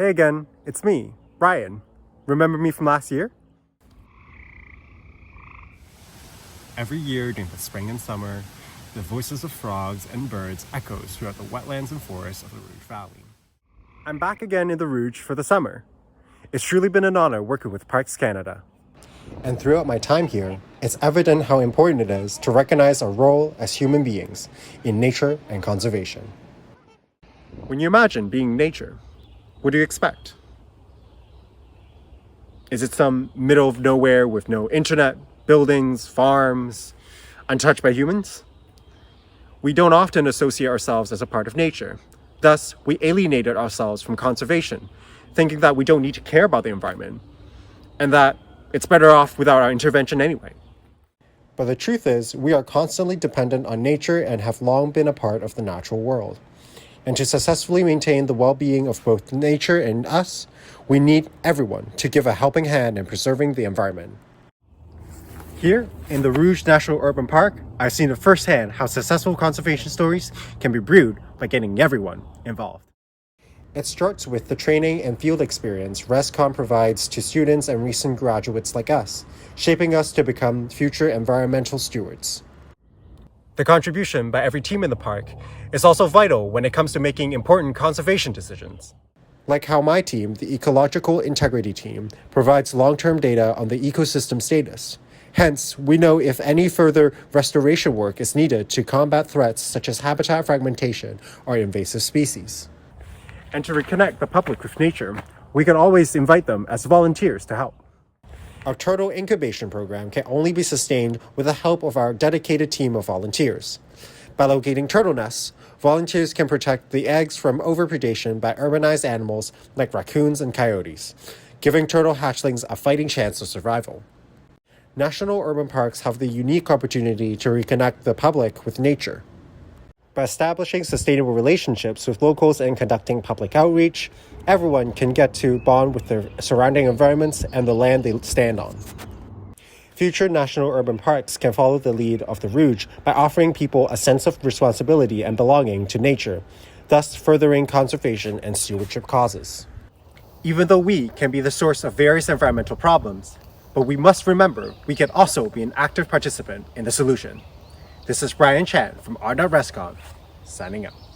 Hey again, it's me, Brian. Remember me from last year? Every year during the spring and summer, the voices of frogs and birds echoes throughout the wetlands and forests of the Rouge Valley. I'm back again in the Rouge for the summer. It's truly been an honor working with Parks Canada. And throughout my time here, it's evident how important it is to recognize our role as human beings in nature and conservation. When you imagine being nature, what do you expect? Is it some middle of nowhere with no internet, buildings, farms, untouched by humans? We don't often associate ourselves as a part of nature. Thus, we alienated ourselves from conservation, thinking that we don't need to care about the environment, and that it's better off without our intervention anyway. But the truth is, we are constantly dependent on nature and have long been a part of the natural world. And to successfully maintain the well-being of both nature and us, we need everyone to give a helping hand in preserving the environment. Here, in the Rouge National Urban Park, I've seen firsthand how successful conservation stories can be brewed by getting everyone involved. It starts with the training and field experience ResCon provides to students and recent graduates like us, shaping us to become future environmental stewards. The contribution by every team in the park is also vital when it comes to making important conservation decisions. Like how my team, the Ecological Integrity Team, provides long-term data on the ecosystem status. Hence, we know if any further restoration work is needed to combat threats such as habitat fragmentation or invasive species. And to reconnect the public with nature, we can always invite them as volunteers to help. Our turtle incubation program can only be sustained with the help of our dedicated team of volunteers. By locating turtle nests, volunteers can protect the eggs from overpredation by urbanized animals like raccoons and coyotes, giving turtle hatchlings a fighting chance of survival. National urban parks have the unique opportunity to reconnect the public with nature. By establishing sustainable relationships with locals and conducting public outreach, everyone can get to bond with their surrounding environments and the land they stand on. Future national urban parks can follow the lead of the Rouge by offering people a sense of responsibility and belonging to nature, thus furthering conservation and stewardship causes. Even though we can be the source of various environmental problems, but we must remember we can also be an active participant in the solution. This is Brian Chan from R.Rescon, signing out.